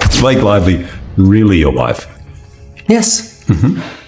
Is Blake Lively really your wife? Yes.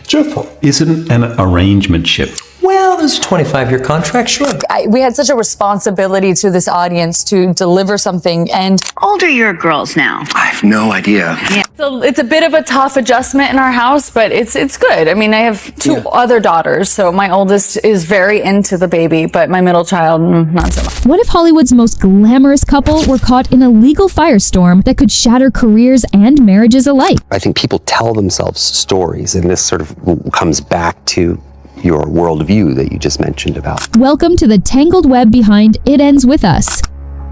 Truthful. Is it an arrangementship? Well, there's a 25-year contract, sure. We had such a responsibility to this audience to deliver something. And How old are your girls now? I have no idea. so it's a bit of a tough adjustment in our house, but it's good. I mean, I have two other daughters, so my oldest is very into the baby, but my middle child, not so much. What if Hollywood's most glamorous couple were caught in a legal firestorm that could shatter careers and marriages alike? I think people tell themselves stories, and this sort of comes back to your worldview that you just mentioned about. Welcome to the tangled web behind It Ends With Us.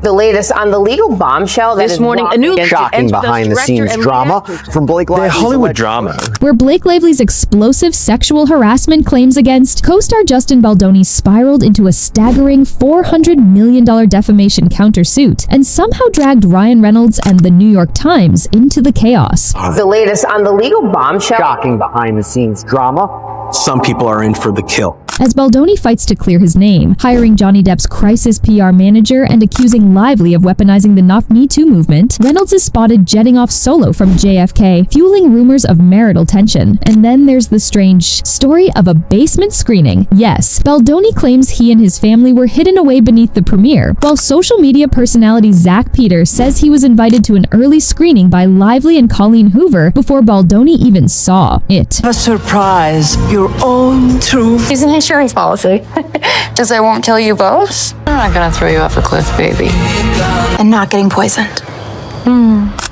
The latest on the legal bombshell that This morning, a new Shocking behind-the-scenes drama from Blake Lively's Hollywood drama. Where Blake Lively's explosive sexual harassment claims against co-star Justin Baldoni spiraled into a staggering $400 million defamation countersuit and somehow dragged Ryan Reynolds and the New York Times into the chaos. The latest on the legal bombshell. Shocking behind-the-scenes drama. Some people are in for the kill. As Baldoni fights to clear his name, hiring Johnny Depp's crisis PR manager and accusing Lively of weaponizing the Not Me Too movement, Reynolds is spotted jetting off solo from JFK, fueling rumors of marital tension. And then there's the strange story of a basement screening. Yes, Baldoni claims he and his family were hidden away beneath the premiere, while social media personality Zack Peter says he was invited to an early screening by Lively and Colleen Hoover before Baldoni even saw it. A surprise, your own truth. Use an insurance policy. Just I won't tell you both. I'm not gonna throw you off a cliff, baby. And not getting poisoned.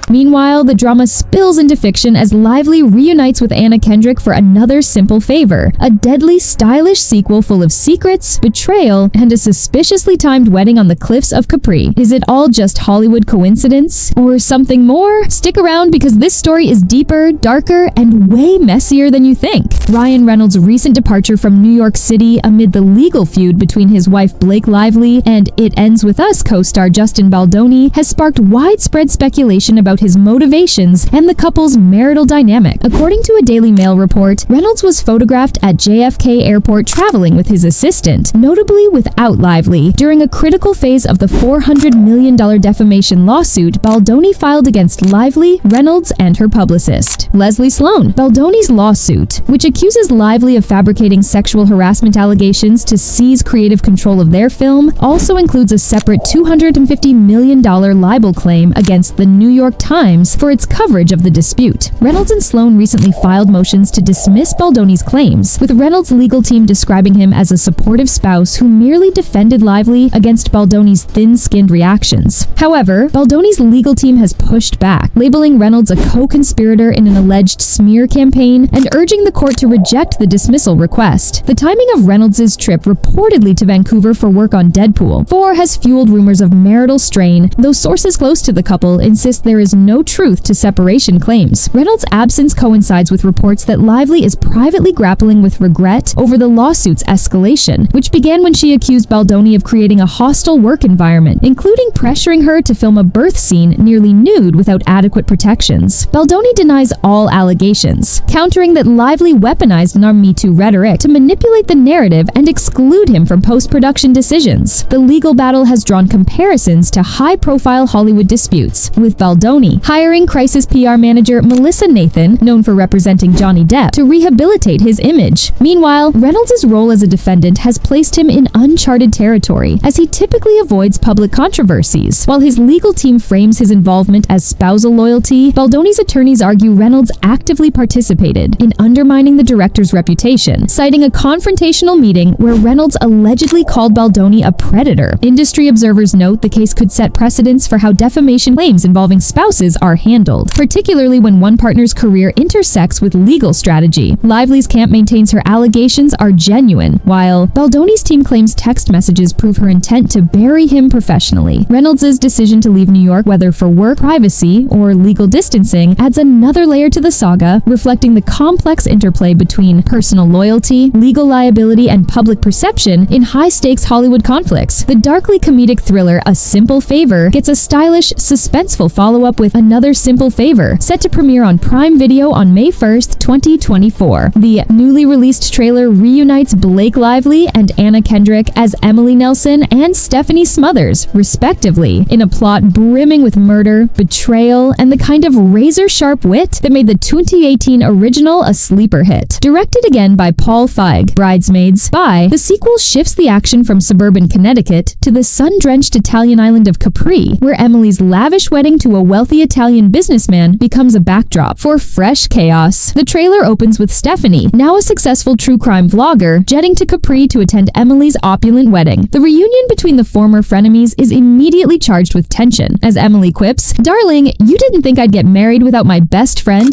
Meanwhile, the drama spills into fiction as Lively reunites with Anna Kendrick for another simple favor, a deadly, stylish sequel full of secrets, betrayal, and a suspiciously timed wedding on the cliffs of Capri. Is it all just Hollywood coincidence? Or something more? Stick around because this story is deeper, darker, and way messier than you think. Ryan Reynolds' recent departure from New York City amid the legal feud between his wife Blake Lively and It Ends With Us co-star Justin Baldoni has sparked widespread speculation about his motivations and the couple's marital dynamic. According to a Daily Mail report, Reynolds was photographed at JFK Airport traveling with his assistant, notably without Lively, during a critical phase of the $400 million defamation lawsuit Baldoni filed against Lively, Reynolds, and her publicist, Leslie Sloan. Baldoni's lawsuit, which accuses Lively of fabricating sexual harassment allegations to seize creative control of their film, also includes a separate $250 million libel claim against the New York Times for its coverage of the dispute. Reynolds and Sloan recently filed motions to dismiss Baldoni's claims, with Reynolds' legal team describing him as a supportive spouse who merely defended Lively against Baldoni's thin-skinned reactions. However, Baldoni's legal team has pushed back, labeling Reynolds a co-conspirator in an alleged smear campaign and urging the court to reject the dismissal request. The timing of Reynolds' trip reportedly to Vancouver for work on Deadpool 4 has fueled rumors of marital strain, though sources close to the couple insist there is no truth to separation claims. Reynolds' absence coincides with reports that Lively is privately grappling with regret over the lawsuit's escalation, which began when she accused Baldoni of creating a hostile work environment, including pressuring her to film a birth scene nearly nude without adequate protections. Baldoni denies all allegations, countering that Lively weaponized Me Too rhetoric to manipulate the narrative and exclude him from post-production decisions. The legal battle has drawn comparisons to high-profile Hollywood disputes, with Baldoni hiring crisis PR manager Melissa Nathan, known for representing Johnny Depp, to rehabilitate his image. Meanwhile, Reynolds' role as a defendant has placed him in uncharted territory, as he typically avoids public controversies. While his legal team frames his involvement as spousal loyalty, Baldoni's attorneys argue Reynolds actively participated in undermining the director's reputation, citing a confrontational meeting where Reynolds allegedly called Baldoni a predator. Industry observers note the case could set precedents for how defamation claims involving spouses are handled, particularly when one partner's career intersects with legal strategy. Lively's camp maintains her allegations are genuine, while Baldoni's team claims text messages prove her intent to bury him professionally. Reynolds' decision to leave New York, whether for work, privacy, or legal distancing, adds another layer to the saga, reflecting the complex interplay between personal loyalty, legal liability, and public perception in high-stakes Hollywood conflicts. The darkly comedic thriller A Simple Favor gets a stylish, suspenseful follow-up with with Another Simple Favor, set to premiere on Prime Video on May 1st, 2024. The newly released trailer reunites Blake Lively and Anna Kendrick as Emily Nelson and Stephanie Smothers, respectively, in a plot brimming with murder, betrayal, and the kind of razor-sharp wit that made the 2018 original a sleeper hit. Directed again by Paul Feig, Bridesmaids, the sequel shifts the action from suburban Connecticut to the sun-drenched Italian island of Capri, where Emily's lavish wedding to a wealthy Italian businessman becomes a backdrop for fresh chaos. The trailer opens with Stephanie, now a successful true crime vlogger, jetting to Capri to attend Emily's opulent wedding. The reunion between the former frenemies is immediately charged with tension, as Emily quips, "Darling, you didn't think I'd get married without my best friend?"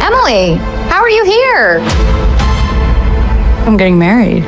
Emily, how are you here? I'm getting married.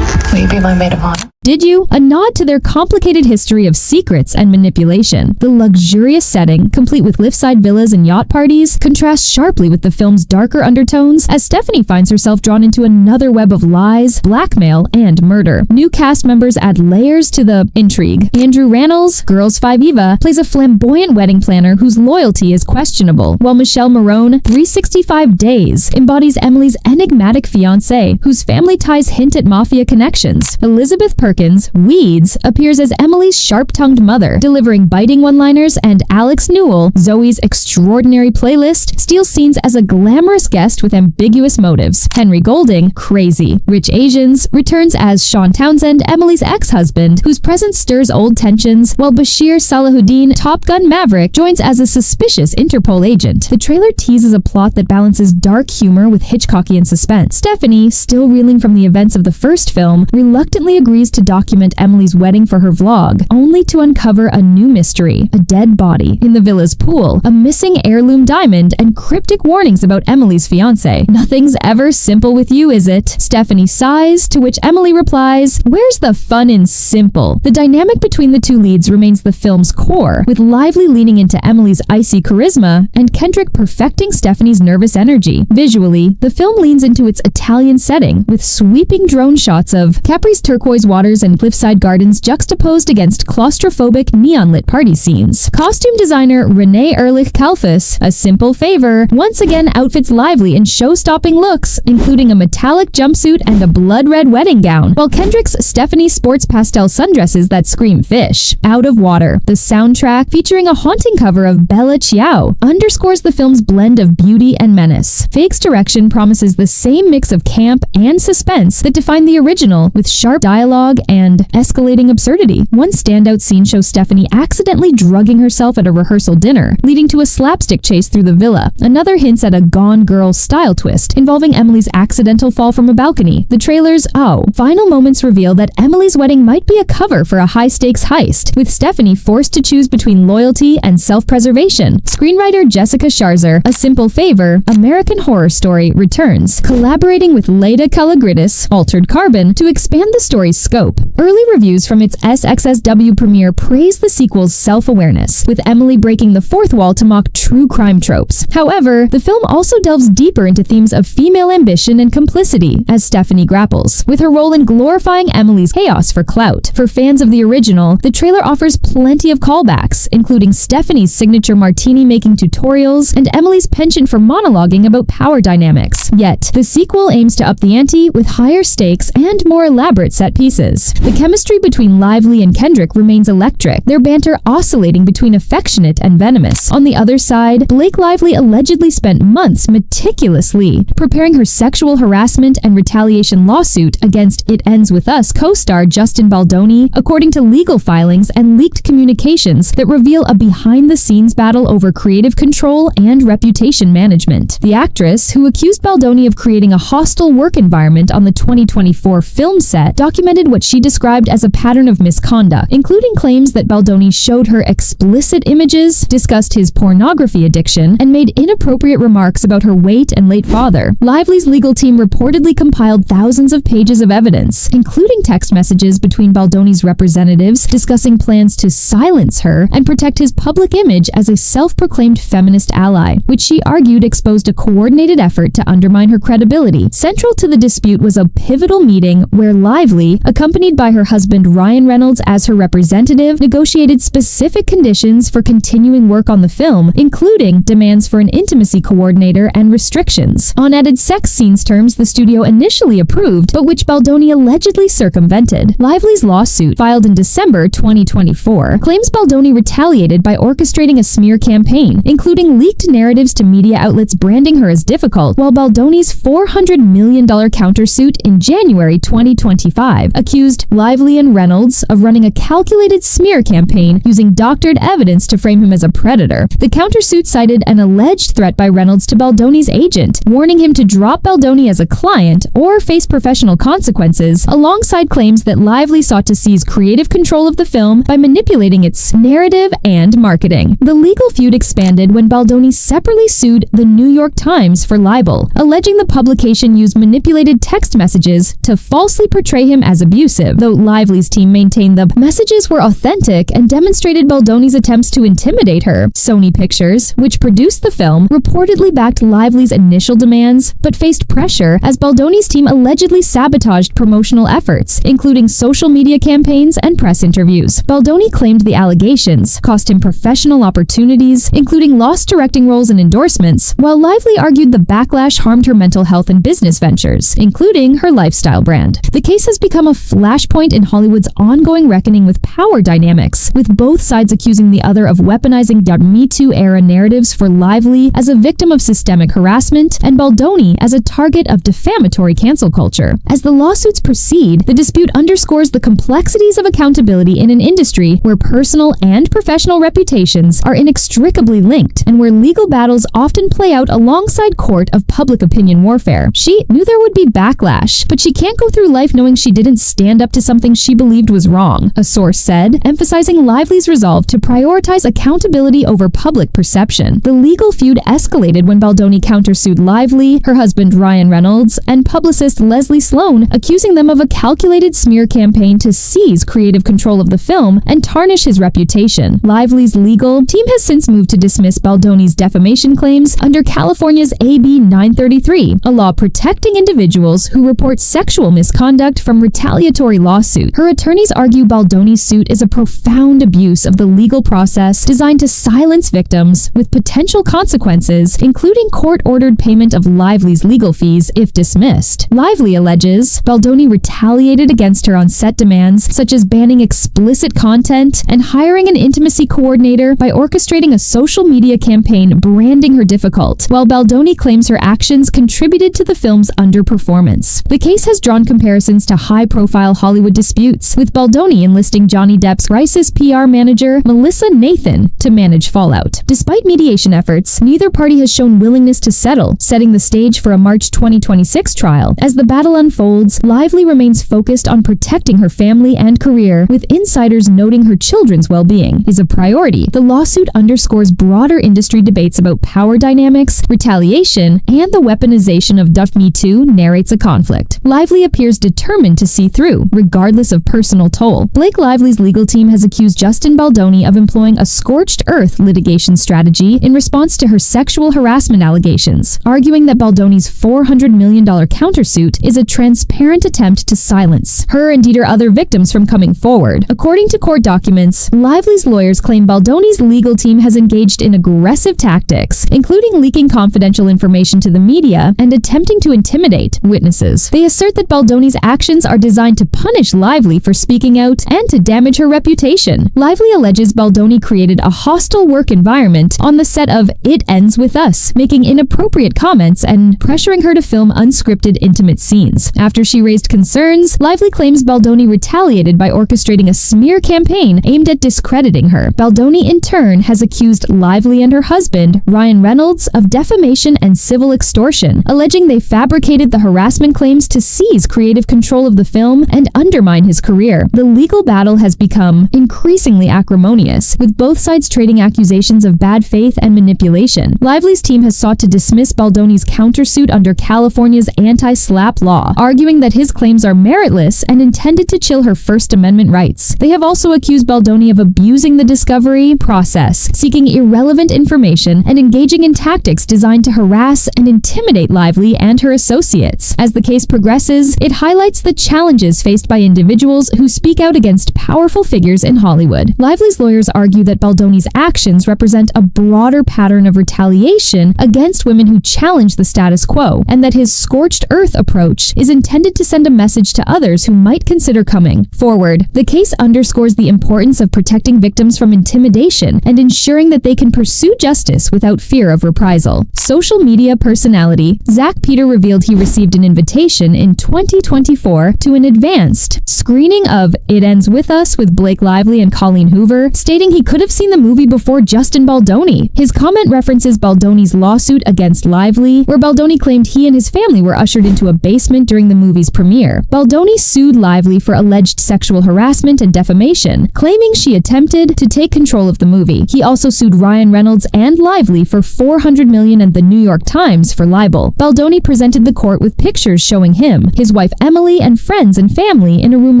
Will you be my maid of honor? Did you? A nod to their complicated history of secrets and manipulation. The luxurious setting, complete with cliffside villas and yacht parties, contrasts sharply with the film's darker undertones as Stephanie finds herself drawn into another web of lies, blackmail, and murder. New cast members add layers to the intrigue. Andrew Reynolds, Girls 5 Eva, plays a flamboyant wedding planner whose loyalty is questionable, while Michelle Marone, 365 Days, embodies Emily's enigmatic fiancé, whose family ties hint at mafia connections. Elizabeth Perkins, Weeds, appears as Emily's sharp-tongued mother, delivering biting one-liners, and Alex Newell, Zoe's extraordinary playlist, steals scenes as a glamorous guest with ambiguous motives. Henry Golding, Crazy, Rich Asians, returns as Sean Townsend, Emily's ex-husband, whose presence stirs old tensions, while Bashir Salahuddin, Top Gun Maverick, joins as a suspicious Interpol agent. The trailer teases a plot that balances dark humor with Hitchcockian suspense. Stephanie, still reeling from the events of the first film, reluctantly agrees to document Emily's wedding for her vlog, only to uncover a new mystery, a dead body in the villa's pool, a missing heirloom diamond, and cryptic warnings about Emily's fiancé. "Nothing's ever simple with you, is it?" Stephanie sighs, to which Emily replies, "Where's the fun in simple?" The dynamic between the two leads remains the film's core, with Lively leaning into Emily's icy charisma and Kendrick perfecting Stephanie's nervous energy. Visually, the film leans into its Italian setting, with sweeping drone shots of Capri's turquoise waters and cliffside gardens juxtaposed against claustrophobic neon-lit party scenes. Costume designer Renee Ehrlich-Kalfus, A Simple Favor, once again outfits Lively in show-stopping looks, including a metallic jumpsuit and a blood-red wedding gown, while Kendrick's Stephanie sports pastel sundresses that scream fish. Out of Water, the soundtrack, featuring a haunting cover of Bella Ciao, underscores the film's blend of beauty and menace. Fake's direction promises the same mix of camp and suspense that defined the original, with sharp dialogue and escalating absurdity. One standout scene shows Stephanie accidentally drugging herself at a rehearsal dinner, leading to a slapstick chase through the villa. Another hints at a Gone Girl style twist involving Emily's accidental fall from a balcony. The trailer's final moments reveal that Emily's wedding might be a cover for a high-stakes heist, with Stephanie forced to choose between loyalty and self-preservation. Screenwriter Jessica Sharzer, A Simple Favor, American Horror Story, returns, collaborating with Leda Kalogridis, Altered Carbon, to expand the story's scope. Early reviews from its SXSW premiere praise the sequel's self-awareness, with Emily breaking the fourth wall to mock true crime tropes. However, the film also delves deeper into themes of female ambition and complicity as Stephanie grapples with her role in glorifying Emily's chaos for clout. For fans of the original, the trailer offers plenty of callbacks, including Stephanie's signature martini-making tutorials and Emily's penchant for monologuing about power dynamics. Yet, the sequel aims to up the ante with higher stakes and more elaborate set pieces. The chemistry between Lively and Kendrick remains electric, their banter oscillating between affectionate and venomous. On the other side, Blake Lively allegedly spent months meticulously preparing her sexual harassment and retaliation lawsuit against It Ends With Us co-star Justin Baldoni, according to legal filings and leaked communications that reveal a behind-the-scenes battle over creative control and reputation management. The actress, who accused Baldoni of creating a hostile work environment on the 2024 film set, documented what she described as a pattern of misconduct, including claims that Baldoni showed her explicit images, discussed his pornography addiction, and made inappropriate remarks about her weight and late father. Lively's legal team reportedly compiled thousands of pages of evidence, including text messages between Baldoni's representatives discussing plans to silence her and protect his public image as a self-proclaimed feminist ally, which she argued exposed a coordinated effort to undermine her credibility. Central to the dispute was a pivotal meeting where Lively, accompanied by her husband Ryan Reynolds as her representative, negotiated specific conditions for continuing work on the film, including demands for an intimacy coordinator and restrictions on added sex scenes terms the studio initially approved, but which Baldoni allegedly circumvented. Lively's lawsuit, filed in December 2024, claims Baldoni retaliated by orchestrating a smear campaign, including leaked narratives to media outlets branding her as difficult, while Baldoni's $400 million countersuit in January 2025 accused Lively and Reynolds of running a calculated smear campaign using doctored evidence to frame him as a predator. The countersuit cited an alleged threat by Reynolds to Baldoni's agent, warning him to drop Baldoni as a client or face professional consequences, alongside claims that Lively sought to seize creative control of the film by manipulating its narrative and marketing. The legal feud expanded when Baldoni separately sued the New York Times for libel, alleging the publication used manipulated text messages to falsely portray him as abusive, though Lively's team maintained the messages were authentic and demonstrated Baldoni's attempts to intimidate her. Sony Pictures, which produced the film, reportedly backed Lively's initial demands, but faced pressure as Baldoni's team allegedly sabotaged promotional efforts, including social media campaigns and press interviews. Baldoni claimed the allegations cost him professional opportunities, including lost directing roles and endorsements, while Lively argued the backlash harmed her mental health and business ventures, including her lifestyle brand. The case has become a flashpoint in Hollywood's ongoing reckoning with power dynamics, with both sides accusing the other of weaponizing the Me Too-era narratives for Lively as a victim of systemic harassment and Baldoni as a target of defamatory cancel culture. As the lawsuits proceed, the dispute underscores the complexities of accountability in an industry where personal and professional reputations are inextricably linked and where legal battles often play out alongside court of public opinion warfare. She knew there would be backlash, but she can't go through life knowing she didn't stand up to something she believed was wrong, a source said, emphasizing Lively's resolve to prioritize accountability over public perception. The legal feud escalated when Baldoni countersued Lively, her husband Ryan Reynolds, and publicist Leslie Sloan, accusing them of a calculated smear campaign to seize creative control of the film and tarnish his reputation. Lively's legal team has since moved to dismiss Baldoni's defamation claims under California's AB 933, a law protecting individuals who report sexual misconduct from retaliatory lawsuit. Her attorneys argue Baldoni's suit is a profound abuse of the legal process designed to silence victims with potential consequences, including court-ordered payment of Lively's legal fees if dismissed. Lively alleges Baldoni retaliated against her on set demands, such as banning explicit content and hiring an intimacy coordinator by orchestrating a social media campaign branding her difficult, while Baldoni claims her actions contributed to the film's underperformance. The case has drawn comparisons to high-profile Hollywood disputes, with Baldoni enlisting Johnny Depp's crisis PR manager, Melissa Nathan, to manage fallout. Despite mediation efforts, neither party has shown willingness to settle, setting the stage for a March 2026 trial. As the battle unfolds, Lively remains focused on protecting her family and career, with insiders noting her children's well-being is a priority. The lawsuit underscores broader industry debates about power dynamics, retaliation, and the weaponization of Me Too narrates a conflict. Lively appears determined to see through, regardless of personal toll. Blake Lively's legal team has accused Justin Baldoni of employing a scorched earth litigation strategy in response to her sexual harassment allegations, arguing that Baldoni's $400 million countersuit is a transparent attempt to silence her and deter other victims from coming forward. According to court documents, Lively's lawyers claim Baldoni's legal team has engaged in aggressive tactics, including leaking confidential information to the media and attempting to intimidate witnesses. They assert that Baldoni's actions are designed to punish Lively for speaking out and to damage her reputation. Lively alleges Baldoni created a hostile work environment on the set of It Ends With Us, making inappropriate comments and pressuring her to film unscripted intimate scenes. After she raised concerns, Lively claims Baldoni retaliated by orchestrating a smear campaign aimed at discrediting her. Baldoni, in turn, has accused Lively and her husband, Ryan Reynolds, of defamation and civil extortion, alleging they fabricated the harassment claims to seize creative control of the film and undermine his career. The legal battle has become increasingly acrimonious, with both sides trading accusations of bad faith and manipulation. Lively's team has sought to dismiss Baldoni's countersuit under California's anti-SLAPP law, arguing that his claims are meritless and intended to chill her First Amendment rights. They have also accused Baldoni of abusing the discovery process, seeking irrelevant information, and engaging in tactics designed to harass and intimidate Lively and her associates. As the case progresses, it highlights the challenges faced by individuals who speak out against powerful figures in Hollywood. Lively's lawyers argue that Baldoni's actions represent a broader pattern of retaliation against women who challenge the status quo, and that his scorched earth approach is intended to send a message to others who might consider coming forward. The case underscores the importance of protecting victims from intimidation and ensuring that they can pursue justice without fear of reprisal. Social media personality Zack Peter revealed he received an invitation in 2024 to an advanced screening of It Ends With Us with Blake Lively and Colleen Hoover, stating he could have seen the movie before Justin Baldoni. His comment references Baldoni's lawsuit against Lively, where Baldoni claimed he and his family were ushered into a basement during the movie's premiere. Baldoni sued Lively for alleged sexual harassment and defamation, claiming she attempted to take control of the movie. He also sued Ryan Reynolds and Lively for $400 million and the New York Times for libel. Baldoni presented the court with pictures showing him, his wife Emily, and friends and family in a room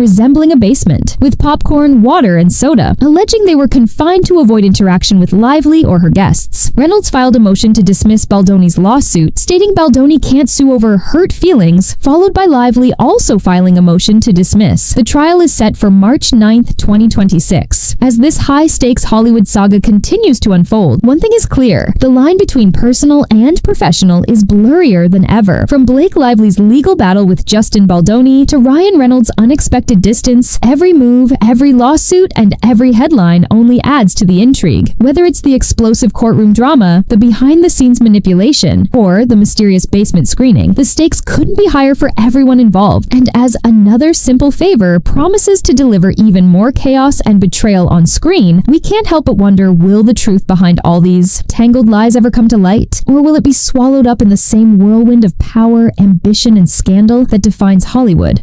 resembling a basement, with popcorn, water, and soda, alleging they were confined to avoid interaction with Lively or her guests. Reynolds filed a motion to dismiss Baldoni's lawsuit, stating Baldoni can't sue over hurt feelings, followed by Lively also filing a motion to dismiss. The trial is set for March 9th, 2026. As this high-stakes Hollywood saga continues to unfold, one thing is clear: the line between personal and professional is blurrier than ever. From Blake Lively's legal battle with Justin Baldoni to Ryan Reynolds' unexpected distance, every move, every lawsuit, and every headline only adds to the intrigue. Whether it's the explosive courtroom drama, the behind-the-scenes manipulation, or the mysterious basement screening, the stakes couldn't be higher for everyone involved. And as Another Simple Favor promises to deliver even more chaos and betrayal on screen, we can't help but wonder, will the truth behind all these tangled lies ever come to light? Or will it be swallowed up in the same whirlwind of power, ambition, and scandal that defines Hollywood?